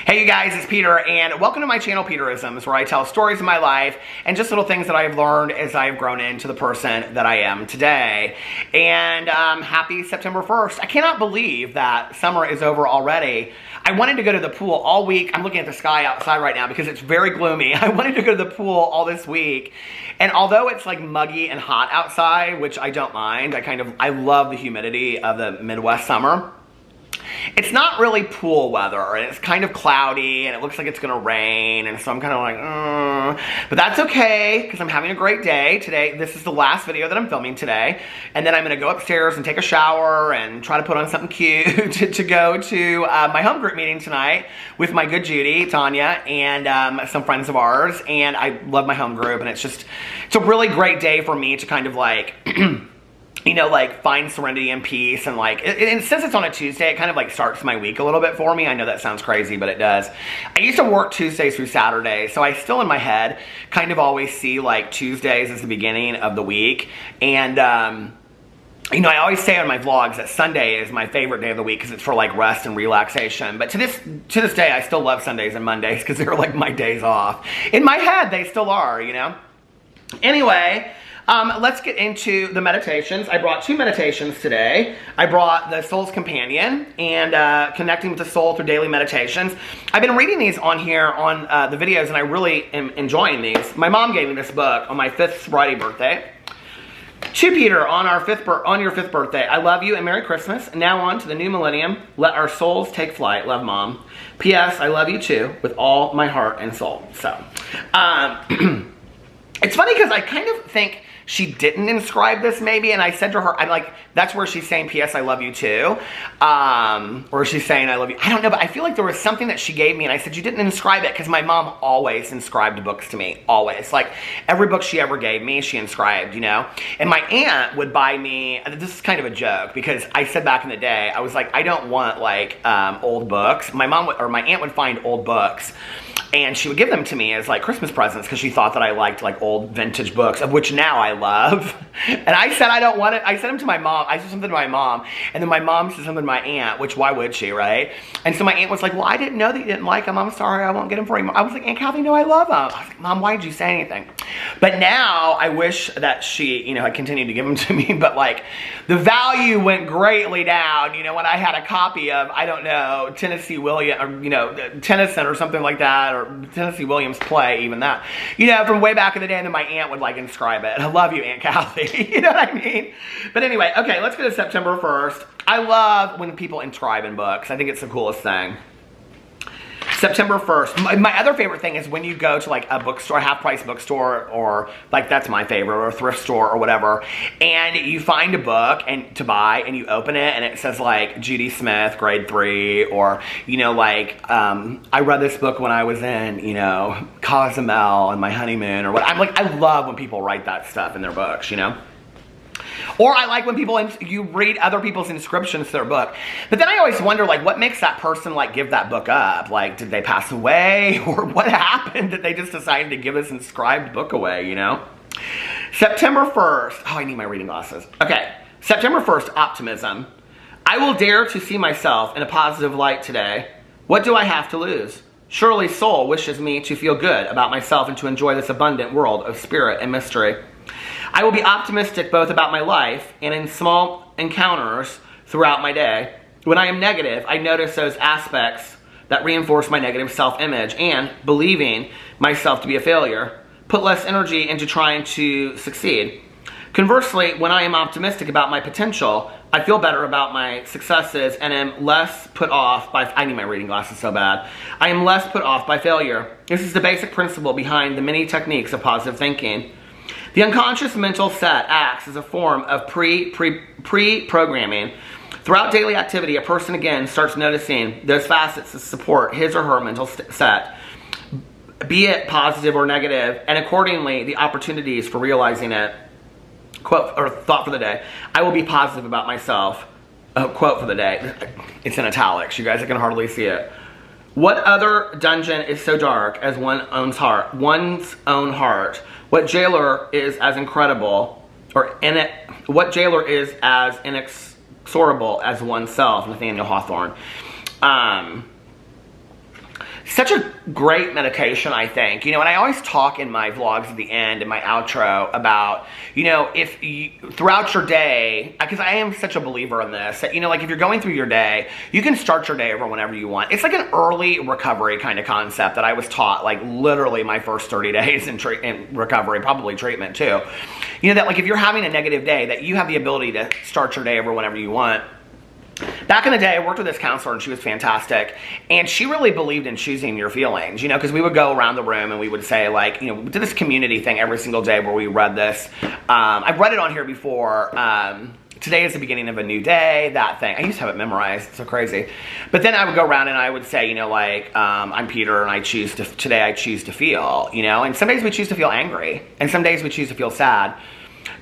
Hey you guys, it's Peter, and welcome to my channel, Peterisms, where I tell stories of my life and just little things that I've learned as I've grown into the person that I am today. And happy September 1st. I cannot believe that summer is over already. I wanted to go to the pool all week. I'm looking at the sky outside right now because it's very gloomy. I wanted to go to the pool all this week. And although it's like muggy and hot outside, which I don't mind, I love the humidity of the Midwest summer. It's not really pool weather, and it's kind of cloudy, and it looks like it's gonna rain, and so I'm kind of like, but that's okay, because I'm having a great day today. This is the last video that I'm filming today, and then I'm gonna go upstairs and take a shower and try to put on something cute to go to my home group meeting tonight with my good Judy, Tanya, and some friends of ours, and I love my home group, and it's a really great day for me to kind of like, you know, like find serenity and peace, and like, and since it's on a Tuesday, it kind of like starts my week a little bit for me. I know that sounds crazy, but it does. I used to work Tuesdays through Saturdays, so I still in my head kind of always see like Tuesdays as the beginning of the week. And you know, I always say on my vlogs that Sunday is my favorite day of the week because it's for like rest and relaxation. But to this day, I still love Sundays and Mondays because they're like my days off. In my head, they still are, you know? Anyway, let's get into the meditations. I brought two meditations today. I brought the Soul's Companion and Connecting with the Soul through Daily Meditations. I've been reading these on here on the videos, and I really am enjoying these. My mom gave me this book on my 5th sobriety birthday. To Peter, on your 5th birthday, I love you and Merry Christmas. Now on to the new millennium. Let our souls take flight. Love, Mom. P.S. I love you too with all my heart and soul. So, it's funny because I kind of think she didn't inscribe this maybe, and I said to her, I'm like, that's where she's saying, P.S. I love you too. Or she's saying I love you. I don't know, but I feel like there was something that she gave me, and I said, you didn't inscribe it, because my mom always inscribed books to me, always. Like, every book she ever gave me, she inscribed, you know? And my aunt would buy me, this is kind of a joke, because I said back in the day, I was like, I don't want, like, old books. My aunt would find old books, and she would give them to me as like Christmas presents because she thought that I liked like old vintage books, of which now I love. And I said I don't want it. I sent them to my mom. I said something to my mom, and then my mom said something to my aunt, which why would she, right? And so my aunt was like, well, I didn't know that you didn't like them. I'm sorry, I won't get them for you. I was like, Aunt Kathy, no, I love them. I was like, Mom, why did you say anything? But now I wish that she, you know, had continued to give them to me, but like the value went greatly down, you know, when I had a copy of, I don't know, Tennyson or something like that, or Tennessee Williams play, even that, you know, from way back in the day, and then my aunt would like inscribe it. I love you, Aunt Kathy. You know what I mean? But anyway, okay, let's go to September 1st. I love when people inscribe in books. I think it's the coolest thing. September 1st. My other favorite thing is when you go to like a bookstore, half-price bookstore, or like that's my favorite, or a thrift store or whatever, and you find a book to buy, and you open it and it says like Judy Smith, grade 3, or, you know, like, I read this book when I was in, you know, Cozumel and my honeymoon, or what. I'm like, I love when people write that stuff in their books, you know? Or I like when you read other people's inscriptions to their book. But then I always wonder, like, what makes that person, like, give that book up? Like, did they pass away? Or what happened that they just decided to give this inscribed book away, you know? September 1st. Oh, I need my reading glasses. Okay. September 1st, optimism. I will dare to see myself in a positive light today. What do I have to lose? Surely soul wishes me to feel good about myself and to enjoy this abundant world of spirit and mystery. I will be optimistic both about my life and in small encounters throughout my day. When I am negative, I notice those aspects that reinforce my negative self-image and, believing myself to be a failure, put less energy into trying to succeed. Conversely, when I am optimistic about my potential, I feel better about my successes and am less put off by, I need my reading glasses so bad. I am less put off by failure. This is the basic principle behind the many techniques of positive thinking. The unconscious mental set acts as a form of pre-programming. Throughout daily activity, a person again starts noticing those facets that support his or her mental set, be it positive or negative, and accordingly, the opportunities for realizing it. Quote or thought for the day. I will be positive about myself. Quote for the day. It's in italics. You guys, I can hardly see it. What other dungeon is so dark as one's own heart? What jailer is as incredible, what jailer is as inexorable as oneself? Nathaniel Hawthorne. such a great medication, I think. You know, and I always talk in my vlogs at the end, in my outro, about, you know, if you, throughout your day, because I am such a believer in this, that, you know, like if you're going through your day, you can start your day over whenever you want. It's like an early recovery kind of concept that I was taught, like literally my first 30 days in recovery, probably treatment too. You know, that like if you're having a negative day, that you have the ability to start your day over whenever you want. Back in the day, I worked with this counselor, and she was fantastic, and she really believed in choosing your feelings, you know, because we would go around the room and we would say, like, you know, we did this community thing every single day where we read this. I've read it on here before. Today is the beginning of a new day, that thing. I used to have it memorized. It's so crazy. But then I would go around and I would say, you know, like, I'm Peter, and today I choose to feel, you know, and some days we choose to feel angry, and some days we choose to feel sad.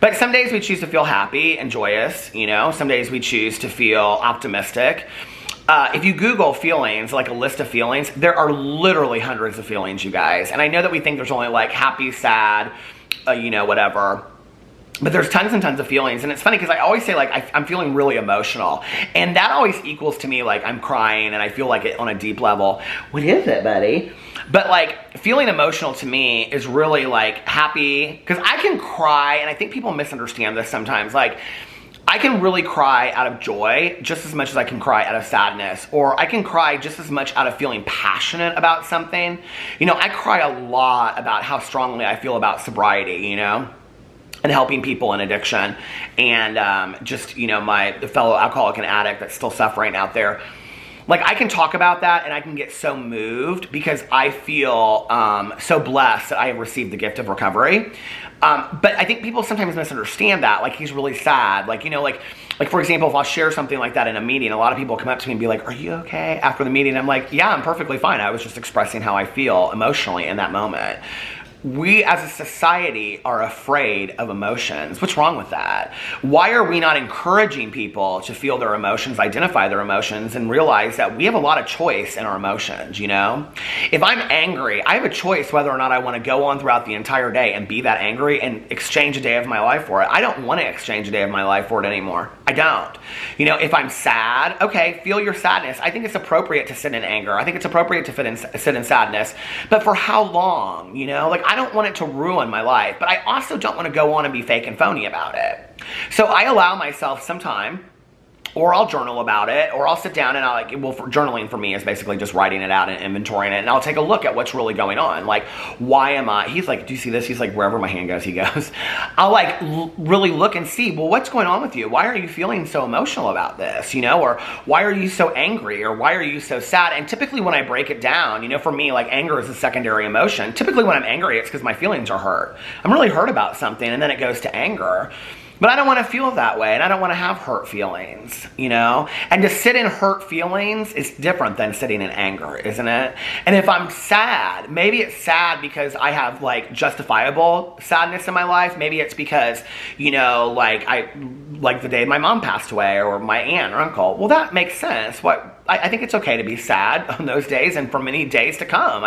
But some days we choose to feel happy and joyous, you know. Some days we choose to feel optimistic. If you Google feelings, like a list of feelings, there are literally hundreds of feelings, you guys. And I know that we think there's only like happy, sad, you know, whatever. But there's tons and tons of feelings. And it's funny because I always say, like, I'm feeling really emotional. And that always equals to me, like, I'm crying and I feel like it on a deep level. What is it, buddy? But, like, feeling emotional to me is really, like, happy. Because I can cry, and I think people misunderstand this sometimes. Like, I can really cry out of joy just as much as I can cry out of sadness. Or I can cry just as much out of feeling passionate about something. You know, I cry a lot about how strongly I feel about sobriety, you know, and helping people in addiction, and just, you know, the fellow alcoholic and addict that's still suffering out there. Like, I can talk about that and I can get so moved because I feel so blessed that I have received the gift of recovery. But I think people sometimes misunderstand that. Like, he's really sad. Like, you know, like for example, if I'll share something like that in a meeting, a lot of people come up to me and be like, are you okay? After the meeting, I'm like, yeah, I'm perfectly fine. I was just expressing how I feel emotionally in that moment. We as a society are afraid of emotions. What's wrong with that? Why are we not encouraging people to feel their emotions, identify their emotions, and realize that we have a lot of choice in our emotions, you know? If I'm angry, I have a choice whether or not I want to go on throughout the entire day and be that angry and exchange a day of my life for it. I don't want to exchange a day of my life for it anymore. I don't. You know, if I'm sad, okay, feel your sadness. I think it's appropriate to sit in anger. I think it's appropriate to sit in sadness. But for how long, you know? Like, I don't want it to ruin my life, but I also don't want to go on and be fake and phony about it. So I allow myself some time, or I'll journal about it, or I'll sit down and journaling for me is basically just writing it out and inventorying it, and I'll take a look at what's really going on. Like, why am I, he's like, do you see this? He's like, wherever my hand goes, he goes. I'll like really look and see, well, what's going on with you? Why are you feeling so emotional about this? You know, or why are you so angry? Or why are you so sad? And typically when I break it down, you know, for me, like, anger is a secondary emotion. Typically when I'm angry, it's because my feelings are hurt. I'm really hurt about something, and then it goes to anger. But I don't want to feel that way, and I don't want to have hurt feelings, you know? And to sit in hurt feelings is different than sitting in anger, isn't it? And if I'm sad, maybe it's sad because I have, like, justifiable sadness in my life. Maybe it's because, you know, like the day my mom passed away, or my aunt or uncle. Well, that makes sense. I think it's okay to be sad on those days and for many days to come.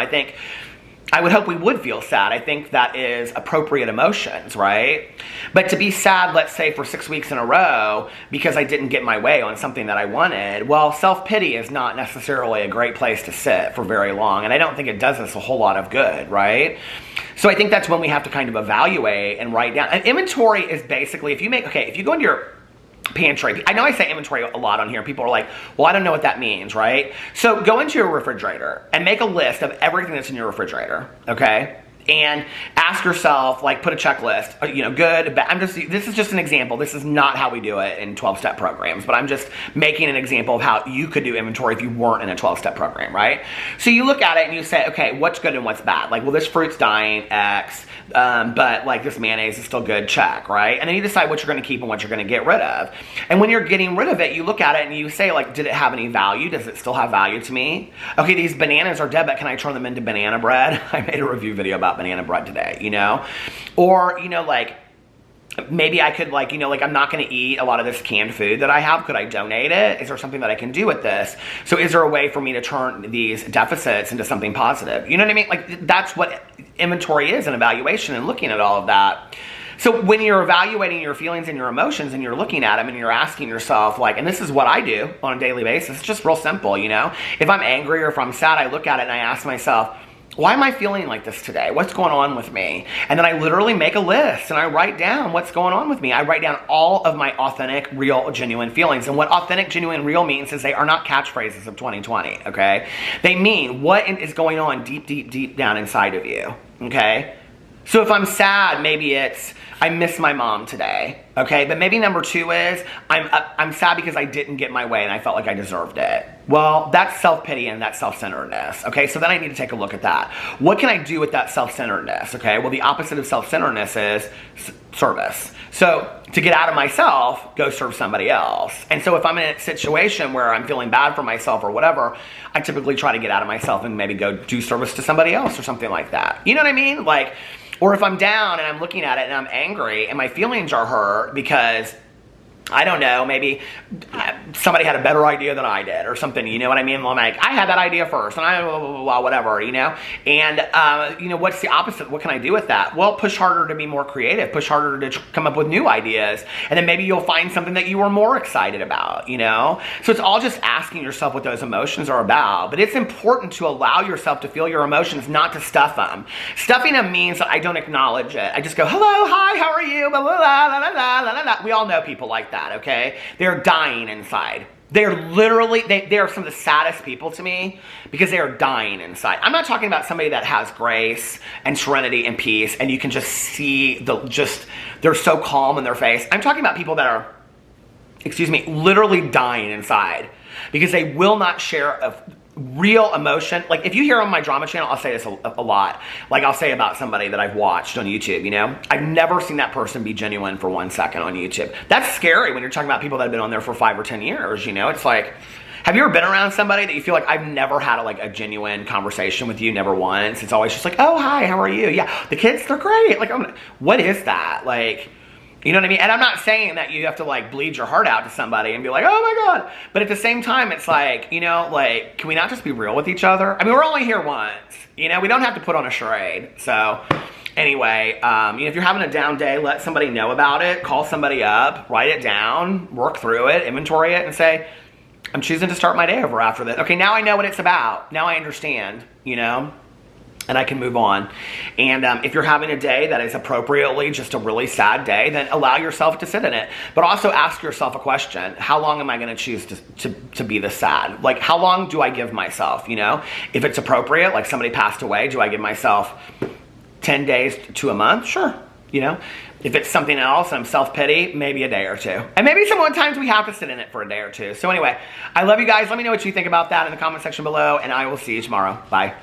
I would hope we would feel sad. I think that is appropriate emotions, right? But to be sad, let's say, for 6 weeks in a row because I didn't get my way on something that I wanted, well, self-pity is not necessarily a great place to sit for very long, and I don't think it does us a whole lot of good, right? So I think that's when we have to kind of evaluate and write down. An inventory is basically, if you go into your pantry. I know I say inventory a lot on here. People are like, well, I don't know what that means, right? So go into your refrigerator and make a list of everything that's in your refrigerator, okay? And ask yourself, like, put a checklist, you know, good, bad. This is just an example. This is not how we do it in 12-step programs, but I'm just making an example of how you could do inventory if you weren't in a 12-step program, right? So you look at it and you say, okay, what's good and what's bad? Like, well, this fruit's dying, X, but like this mayonnaise is still good, check, right? And then you decide what you're going to keep and what you're going to get rid of. And when you're getting rid of it, you look at it and you say, like, did it have any value? Does it still have value to me? Okay, these bananas are dead, but can I turn them into banana bread? I made a review video about banana bread today, you know? Or, you know, like, maybe I could, like, you know, like, I'm not going to eat a lot of this canned food that I have. Could I donate it? Is there something that I can do with this? So is there a way for me to turn these deficits into something positive? You know what I mean? Like, that's what inventory is, an evaluation and looking at all of that. So when you're evaluating your feelings and your emotions and you're looking at them and you're asking yourself, like, and this is what I do on a daily basis, it's just real simple, you know? If I'm angry or if I'm sad, I look at it and I ask myself, why am I feeling like this today? What's going on with me? And then I literally make a list and I write down what's going on with me. I write down all of my authentic, real, genuine feelings. And what authentic, genuine, real means is they are not catchphrases of 2020, okay? They mean what is going on deep, deep, deep down inside of you, okay? So if I'm sad, maybe it's, I miss my mom today, okay? But maybe number 2 is, I'm sad because I didn't get my way and I felt like I deserved it. Well, that's self-pity and that's self-centeredness, okay? So then I need to take a look at that. What can I do with that self-centeredness, okay? Well, the opposite of self-centeredness is service. So to get out of myself, go serve somebody else. And so if I'm in a situation where I'm feeling bad for myself or whatever, I typically try to get out of myself and maybe go do service to somebody else or something like that. You know what I mean? Like, or if I'm down and I'm looking at it and I'm angry and my feelings are hurt because, I don't know, maybe somebody had a better idea than I did or something, you know what I mean? I'm like, I had that idea first and I, blah, blah, blah, blah, whatever, you know? And, you know, what's the opposite? What can I do with that? Well, push harder to be more creative, push harder to come up with new ideas. And then maybe you'll find something that you were more excited about, you know? So it's all just asking yourself what those emotions are about. But it's important to allow yourself to feel your emotions, not to stuff them. Stuffing them means that I don't acknowledge it. I just go, hello, hi, how are you? Blah, blah, blah, blah, blah, blah, blah. We all know people like that. Okay, they're dying inside. They're literally, they are some of the saddest people to me because they are dying inside. I'm not talking about somebody that has grace and serenity and peace and you can just see they're so calm in their face. I'm talking about people that are, literally dying inside because they will not share a real emotion. Like if you hear on my drama channel, I'll say this a lot. Like I'll say about somebody that I've watched on YouTube, you know, I've never seen that person be genuine for 1 second on YouTube. That's scary when you're talking about people that have been on there for 5 or 10 years, you know, it's like, have you ever been around somebody that you feel like I've never had a genuine conversation with you, never once? It's always just like, oh, hi, how are you? Yeah, the kids, they're great. Like, what is that? Like, you know what I mean? And I'm not saying that you have to like bleed your heart out to somebody and be like, oh my God. But at the same time, it's like, you know, like, can we not just be real with each other? I mean, we're only here once, you know, we don't have to put on a charade. So anyway, you know, if you're having a down day, let somebody know about it, call somebody up, write it down, work through it, inventory it and say, I'm choosing to start my day over after this. Okay, now I know what it's about. Now I understand, you know? And I can move on. And if you're having a day that is appropriately just a really sad day, then allow yourself to sit in it. But also ask yourself a question. How long am I going to choose to be this sad? Like, how long do I give myself, you know? If it's appropriate, like somebody passed away, do I give myself 10 days to a month? Sure, you know? If it's something else and I'm self-pity, maybe a day or 2. And maybe sometimes we have to sit in it for a day or 2. So anyway, I love you guys. Let me know what you think about that in the comment section below, and I will see you tomorrow. Bye.